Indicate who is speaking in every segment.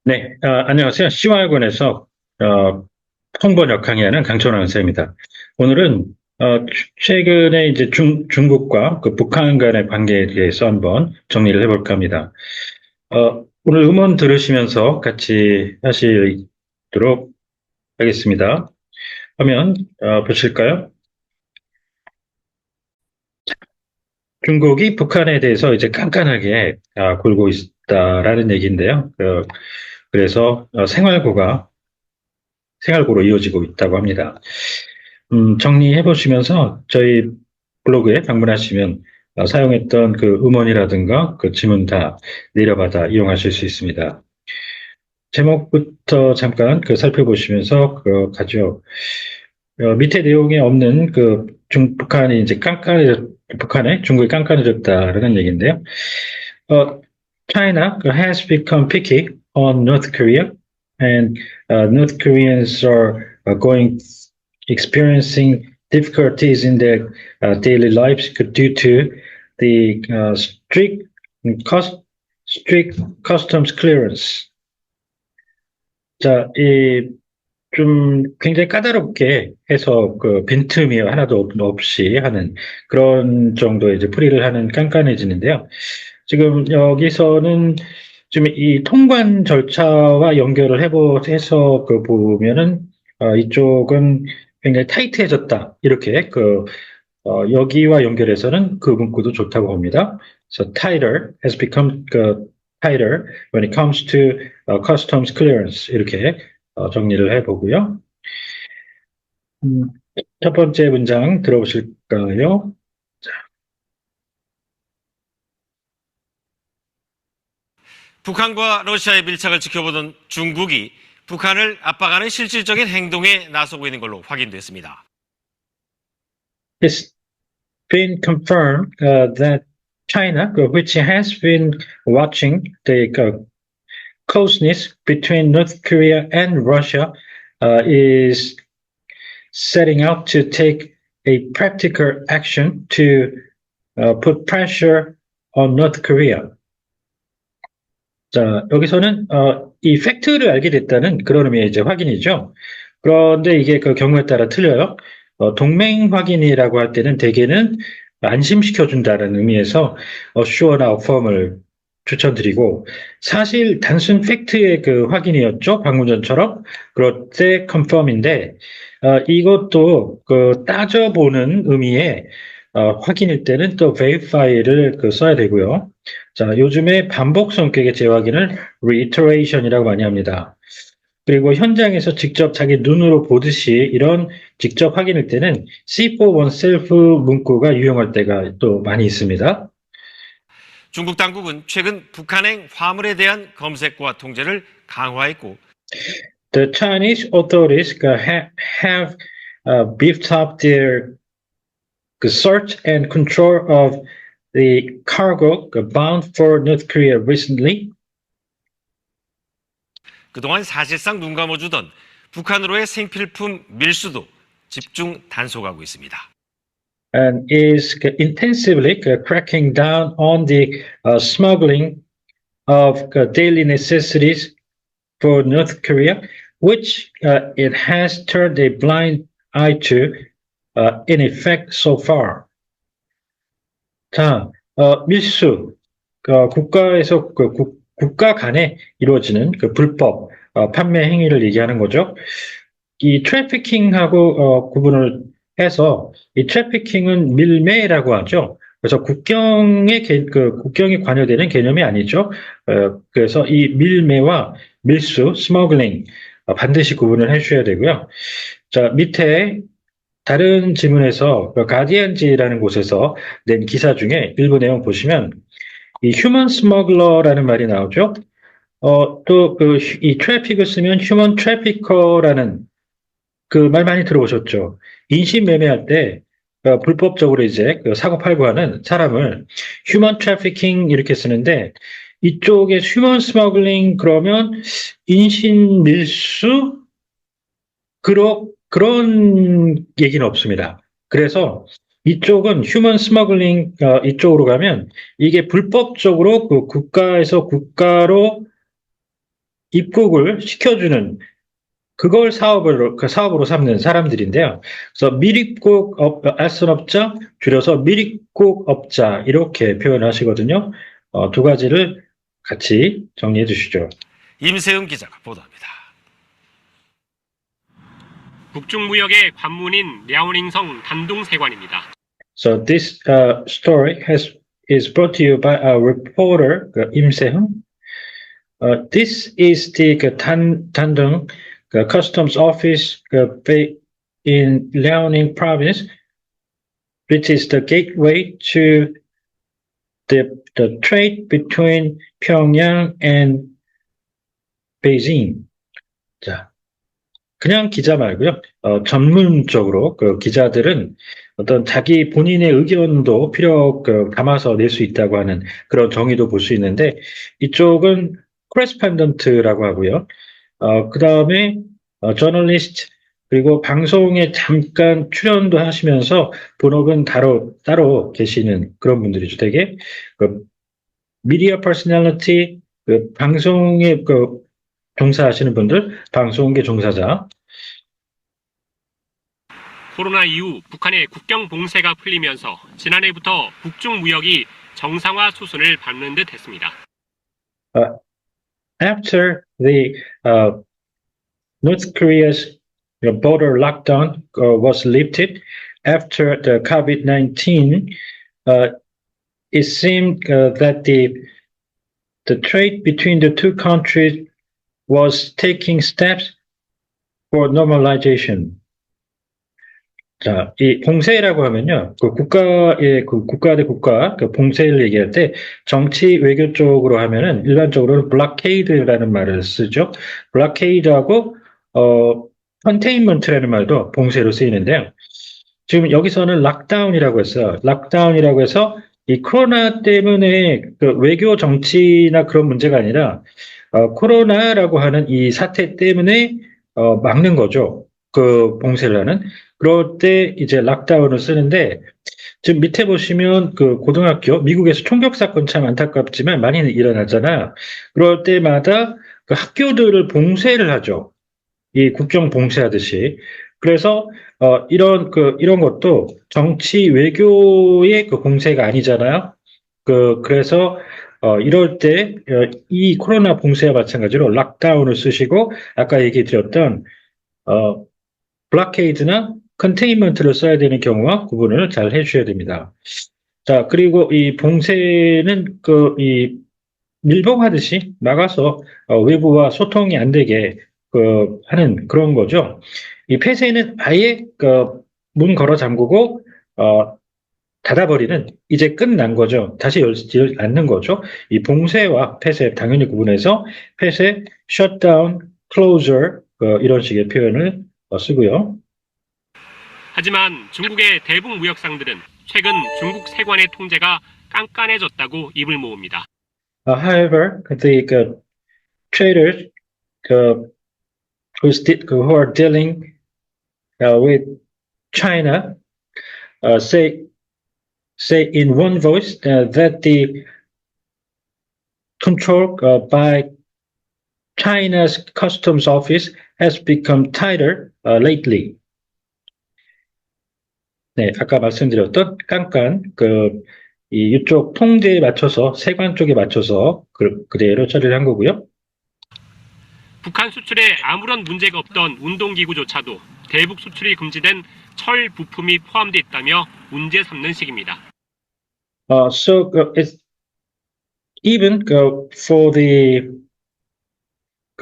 Speaker 1: 네, 안녕하세요. CY군에서 통번역 강의하는 강철원 선생입니다. 오늘은 최근에 이제 중국과 그 북한 간의 관계에 대해서 한번 정리를 해볼까 합니다. 오늘 음원 들으시면서 같이 하시도록 하겠습니다. 화면 보실까요? 중국이 북한에 대해서 이제 깐깐하게 굴고 있다라는 얘기인데요. 그래서 생활고로 이어지고 있다고 합니다. 정리해 보시면서 저희 블로그에 방문하시면 사용했던 그 음원이라든가 그 지문 다 내려받아 이용하실 수 있습니다. 제목부터 잠깐 살펴보시면서 가죠. 밑에 내용에 없는 북한이 이제 북한에 중국이 깐깐해졌다라는 얘기인데요. 어, China has become picky on North Korea, and North Koreans are going experiencing difficulties in their daily lives due to the cost, strict customs clearance. 자, 좀 굉장히 까다롭게 해서 그 빈틈이 하나도 없이 하는 그런 정도의 이제 풀이를 하는 깐깐해지는데요. 지금 여기서는 지금 이 통관 절차와 연결을 해서 보면은 이쪽은 굉장히 타이트해졌다. 이렇게 여기와 연결해서는 그 문구도 좋다고 봅니다. So tighter has become tighter when it comes to customs clearance 이렇게 정리를 해보고요. 음, 첫 번째 문장 들어보실까요?
Speaker 2: 북한과 러시아의 밀착을 지켜보던 중국이 북한을 압박하는 실질적인 행동에 나서고 있는 걸로 확인됐습니다.
Speaker 1: It's been confirmed that China, which has been watching the closeness between North Korea and Russia, is setting out to take a practical action to put pressure on North Korea. 자, 여기서는 이 팩트를 알게 됐다는 그런 의미의 이제 확인이죠. 그런데 이게 그 경우에 따라 틀려요. 동맹 확인이라고 할 때는 대개는 안심시켜준다는 의미에서 assure나 affirm을 추천드리고 사실 단순 팩트의 그 확인이었죠. 방금 전처럼. 그럴 때 confirm인데 이것도 그 따져보는 의미의 확인일 때는 또 verify를 써야 되고요. 자, 요즘에 반복 성격의 재확인을 reiteration이라고 많이 합니다. 그리고 현장에서 직접 자기 눈으로 보듯이 이런 직접 확인일 때는 see for oneself 문구가 유용할 때가 또 많이 있습니다.
Speaker 2: 중국 당국은 최근 북한행 화물에 대한 검색과 통제를 강화했고
Speaker 1: The Chinese authorities have beefed up their search and control of the cargo bound for North Korea recently.
Speaker 2: 그동안 사실상 눈 감아주던 북한으로의 생필품 밀수도 집중 단속하고 있습니다.
Speaker 1: And is intensively cracking down on the smuggling of daily necessities for North Korea, which it has turned a blind eye to in effect so far. 자, 밀수, 국가에서 국가 간에 이루어지는 불법 판매 행위를 얘기하는 거죠. 이 트래피킹하고 구분을 해서 이 트래피킹은 밀매라고 하죠. 그래서 국경이 관여되는 개념이 아니죠. 그래서 이 밀매와 밀수, 스머글링 반드시 구분을 해주셔야 되고요. 자, 밑에 다른 지문에서 가디언지라는 곳에서 낸 기사 중에 일부 내용 보시면 이 휴먼 스머글러라는 말이 나오죠. 또 이 트래픽을 쓰면 휴먼 트래피커라는 그 말 많이 들어보셨죠? 인신 매매할 때 불법적으로 이제 사고 팔고 하는 사람을 휴먼 트래피킹 이렇게 쓰는데 이쪽에 휴먼 스머글링 그러면 인신 밀수 그런 얘기는 없습니다. 그래서 이쪽은 휴먼 스머글링 이쪽으로 가면 이게 불법적으로 그 국가에서 국가로 입국을 시켜주는 그걸 사업으로 삼는 사람들인데요. 그래서 알선업자, 줄여서 밀입국업자, 이렇게 표현을 하시거든요. 두 가지를 같이 정리해 주시죠.
Speaker 2: 임세음 기자가 보도합니다.
Speaker 3: 북중무역의 관문인 랴오닝성 단둥세관입니다.
Speaker 1: So this story is brought to you by our reporter, Im Se-hung. This is the Dandong Customs Office in Liaoning Province, which is the gateway to the trade between Pyongyang and Beijing. 자, 그냥 기자 말고요. 전문적으로 그 기자들은 어떤 자기 본인의 의견도 담아서 낼 수 있다고 하는 그런 정의도 볼 수 있는데, 이쪽은 코레스판던트라고 하고요. 그 다음에 저널리스트, 그리고 방송에 잠깐 출연도 하시면서 본업은 따로 계시는 그런 분들이죠. 되게 미디어 퍼스널리티, 방송에 종사하시는 분들, 방송계 종사자.
Speaker 3: 코로나 이후 북한의 국경 봉쇄가 풀리면서 지난해부터 북중 무역이 정상화 수순을 밟는 듯 했습니다.
Speaker 1: After the North Korea's border lockdown was lifted, after the COVID-19, it seemed that the trade between the two countries was taking steps for normalization. 자, 이 봉쇄라고 하면요, 국가 대 국가 봉쇄를 얘기할 때 정치 외교 쪽으로 하면은 일반적으로는 블락케이드라는 말을 쓰죠. 블락케이드하고 컨테인먼트라는 말도 봉쇄로 쓰이는데요. 지금 여기서는 락다운이라고 했어요. 락다운이라고 해서 이 코로나 때문에 외교 정치나 그런 문제가 아니라 코로나라고 하는 이 사태 때문에 막는 거죠. 그 봉쇄를 하는. 그럴 때 이제 락다운을 쓰는데, 지금 밑에 보시면 그 고등학교, 미국에서 총격 사건 참 안타깝지만 많이 일어나잖아요. 그럴 때마다 그 학교들을 봉쇄를 하죠. 이 국경 봉쇄하듯이. 그래서 이런 것도 정치 외교의 그 봉쇄가 아니잖아요. 그래서 이럴 때 이 코로나 봉쇄와 마찬가지로 락다운을 쓰시고, 아까 얘기 드렸던 블락케이드나 컨테인먼트를 써야 되는 경우와 구분을 잘 해주셔야 됩니다. 자, 그리고 이 봉쇄는 이 밀봉하듯이 막아서 외부와 소통이 안 되게 하는 그런 거죠. 이 폐쇄는 아예 문 걸어 잠그고 닫아버리는, 이제 끝난 거죠. 다시 열지 않는 거죠. 이 봉쇄와 폐쇄 당연히 구분해서 폐쇄, shutdown, closure 이런 식의 표현을 쓰고요.
Speaker 3: 하지만 중국의 대북 무역상들은 최근 중국 세관의 통제가 깐깐해졌다고 입을 모읍니다.
Speaker 1: However, the traders who are dealing with China say in one voice that the control by China's customs office has become tighter lately. 네, 아까 말씀드렸던 깐깐 이쪽 통제에 맞춰서, 세관 쪽에 맞춰서 그대로 처리를 한 거고요.
Speaker 3: 북한 수출에 아무런 문제가 없던 운동기구조차도 대북 수출이 금지된 철 부품이 포함되어 있다며 문제 삼는 식입니다.
Speaker 1: So it's even for the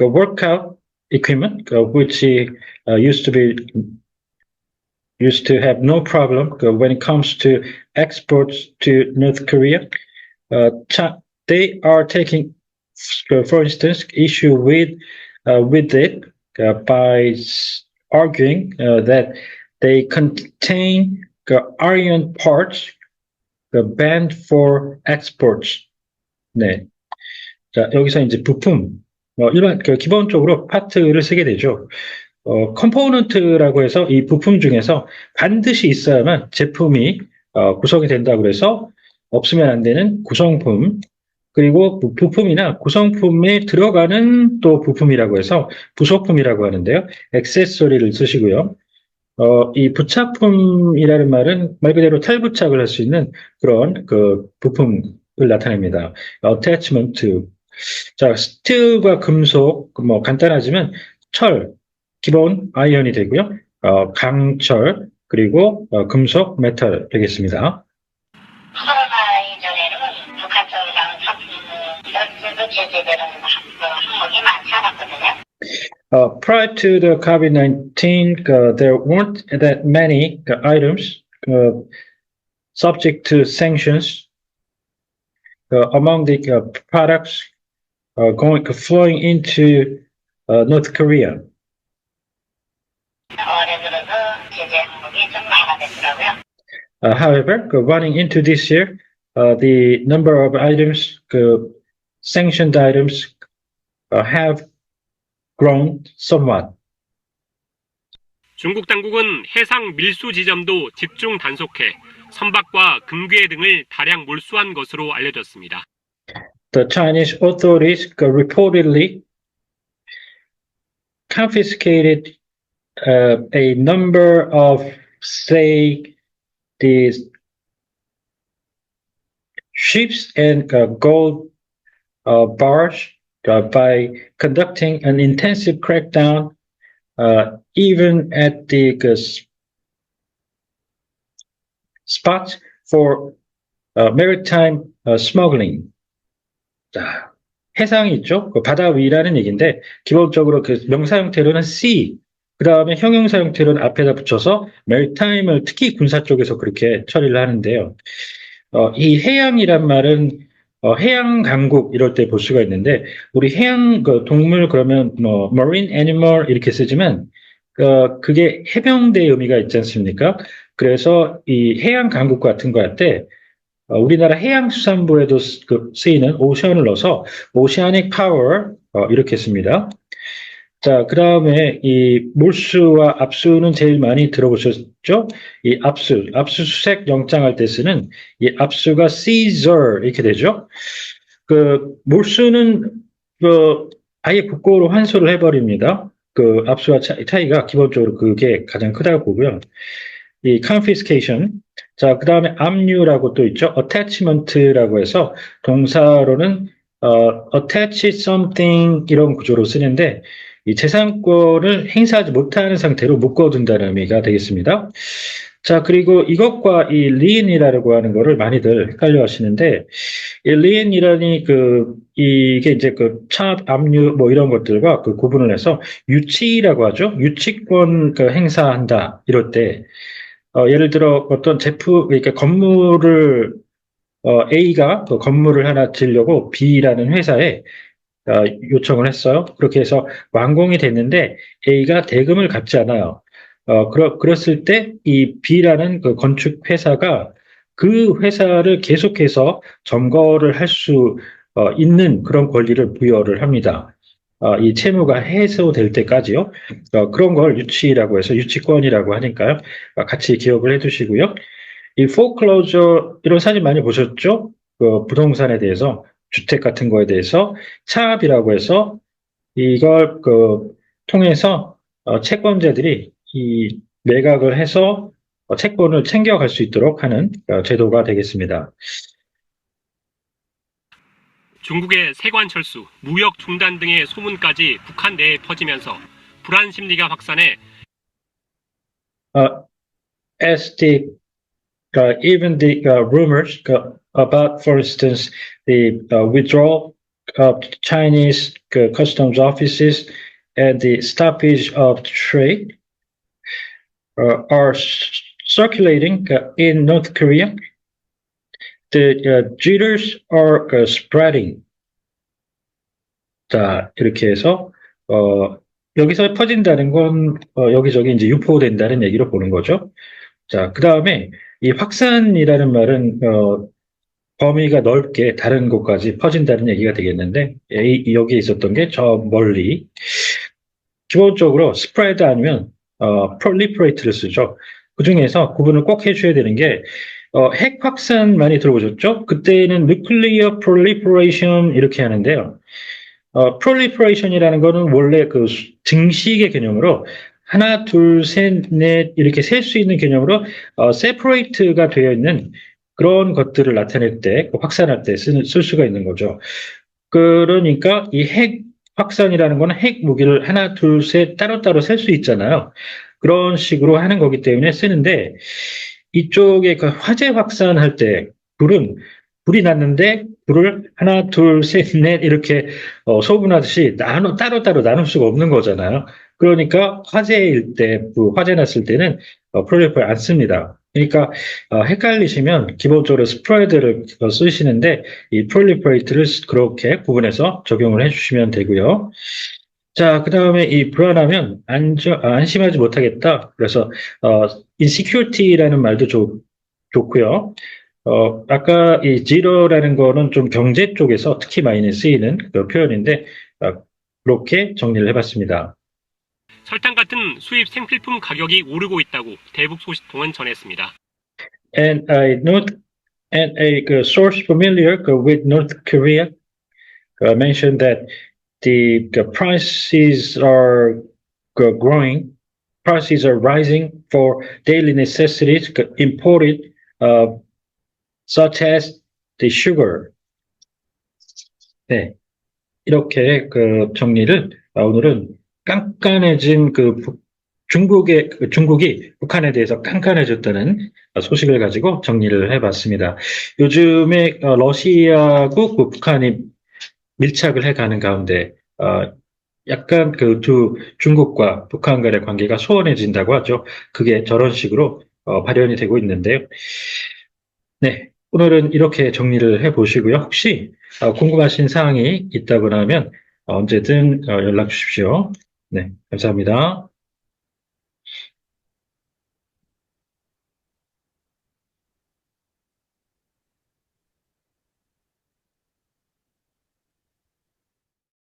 Speaker 1: workout equipment, which used to have no problem when it comes to exports to North Korea. They are taking, for instance, issue with it by arguing that they contain iron parts banned for exports. 네. 자, 여기서 이제 부품, 기본적으로 파트를 쓰게 되죠. 컴포넌트라고 해서 이 부품 중에서 반드시 있어야만 제품이 구성이 된다고 해서 없으면 안 되는 구성품, 그리고 부품이나 구성품에 들어가는 또 부품이라고 해서 부속품이라고 하는데요. 액세서리를 쓰시고요. 이 부착품이라는 말은 말 그대로 탈부착을 할 수 있는 그런 그 부품을 나타냅니다. attachment. 자, 스틸과 금속, 뭐 간단하지만 철, 기본 아이언이 되고요. 강철, 그리고 금속, 메탈 되겠습니다.
Speaker 4: 코로나 이전에는 북한 쪽이랑 연수도 제재되는 항목이 많지 않았거든요.
Speaker 1: Prior to the COVID-19, there weren't that many items subject to sanctions among the products flowing into North Korea.
Speaker 4: 올해 들어서 제재 항목이 좀 많아졌더라고요.
Speaker 1: However, running into this year, the number of items, sanctioned items, have grown somewhat.
Speaker 3: 중국 당국은 해상 밀수 지점도 집중 단속해 선박과 금괴 등을 다량 몰수한 것으로 알려졌습니다.
Speaker 1: The Chinese authorities reportedly confiscated a number of, say, these ships and gold bars by conducting an intensive crackdown, even at the spot for maritime smuggling. 자, 해상이 있죠? 그 바다 위라는 얘기인데, 기본적으로 그 명사 형태로는 sea, 그 다음에 형용사 형태로는 앞에다 붙여서 maritime을 특히 군사 쪽에서 그렇게 처리를 하는데요. 이 해양이란 말은 해양 강국 이럴 때 볼 수가 있는데, 우리 해양 동물 그러면 뭐 marine animal 이렇게 쓰지만 그게 해병대의 의미가 있지 않습니까? 그래서 이 해양 강국 같은 거 할 때 우리나라 해양수산부에도 쓰이는 오션을 넣어서 오시아닉 파워 이렇게 씁니다. 자, 그 다음에 이 몰수와 압수는 제일 많이 들어보셨죠? 이 압수수색 영장할 때 쓰는 이 압수가 seizure 이렇게 되죠. 그 몰수는 아예 국고로 환수를 해버립니다. 그 압수와 차이가 기본적으로 그게 가장 크다고 보고요. 이 confiscation. 자, 그 다음에 압류라고 또 있죠. attachment라고 해서 동사로는 attach something 이런 구조로 쓰는데 이 재산권을 행사하지 못하는 상태로 묶어둔다는 의미가 되겠습니다. 자, 그리고 이것과 이 lien이라고 하는 거를 많이들 헷갈려 하시는데, 이 lien이라니 이게 이제 차압, 압류 뭐 이런 것들과 구분을 해서 유치라고 하죠. 유치권 행사한다. 이럴 때, 예를 들어 어떤 제품, 그러니까 건물을, A가 건물을 하나 지으려고 B라는 회사에 요청을 했어요. 그렇게 해서 완공이 됐는데 A가 대금을 갚지 않아요. 그랬을 때 이 B라는 건축 회사가 그 회사를 계속해서 점거를 할 수 있는 그런 권리를 부여를 합니다. 이 채무가 해소될 때까지요. 그런 걸 유치라고 해서 유치권이라고 하니까요. 같이 기억을 해두시고요. 이 foreclosure 이런 사진 많이 보셨죠? 부동산에 대해서 주택 같은 거에 대해서 차압이라고 해서 이걸 통해서 채권자들이 이 매각을 해서 채권을 챙겨갈 수 있도록 하는 제도가 되겠습니다.
Speaker 3: 중국의 세관 철수, 무역 중단 등의 소문까지 북한 내에 퍼지면서 불안 심리가 확산해
Speaker 1: As even the rumors about, for instance, the withdrawal of Chinese customs offices and the stoppage of trade are circulating in North Korea, the jitters are spreading. 자, 이렇게 해서 여기서 퍼진다는 건 여기저기 이제 유포된다는 얘기로 보는 거죠. 자, 그 다음에 이 확산이라는 말은 범위가 넓게 다른 곳까지 퍼진다는 얘기가 되겠는데 여기에 있었던 게 저 멀리 기본적으로 spread 아니면 proliferate를 쓰죠. 그 중에서 구분을 꼭 해줘야 되는 게 핵 확산 많이 들어보셨죠? 그때는 nuclear proliferation 이렇게 하는데요. proliferation이라는 거는 원래 그 등식의 개념으로 하나, 둘, 셋, 넷 이렇게 셀 수 있는 개념으로 separate가 되어 있는 그런 것들을 나타낼 때, 확산할 때 쓸 수가 있는 거죠. 그러니까 이 핵 확산이라는 거는 핵 무기를 하나, 둘, 셋 따로따로 셀 수 있잖아요. 그런 식으로 하는 거기 때문에 쓰는데 이쪽에 그 화재 확산할 때 불이 났는데 불을 하나, 둘, 셋, 넷 이렇게 소분하듯이 따로따로 나눌 수가 없는 거잖아요. 그러니까 화재일 때, 화재 났을 때는 프롤리퍼를 안 씁니다. 그러니까 헷갈리시면 기본적으로 스프레드를 쓰시는데 이 프롤리퍼레이트를 그렇게 구분해서 적용을 해주시면 되고요. 자, 그 다음에 이 불안하면 안심하지 못하겠다. 그래서 insecurity라는 말도 좋고요. 아까 이 zero라는 거는 좀 경제 쪽에서 특히 많이 쓰이는 그 표현인데 그렇게 정리를 해봤습니다.
Speaker 3: 설탕 같은 수입 생필품 가격이 오르고 있다고 대북 소식통은 전했습니다.
Speaker 1: And a source familiar with North Korea mentioned that the prices are growing, prices are rising for daily necessities imported, such as the sugar. 네, 이렇게 정리를 오늘은 깐깐해진 중국이 북한에 대해서 깐깐해졌다는 소식을 가지고 정리를 해봤습니다. 요즘에 러시아하고 북한이 밀착을 해가는 가운데 약간 중국과 북한 간의 관계가 소원해진다고 하죠. 그게 저런 식으로 발현이 되고 있는데요. 네, 오늘은 이렇게 정리를 해보시고요. 혹시 궁금하신 사항이 있다거나 하면 언제든 연락 주십시오. 네, 감사합니다.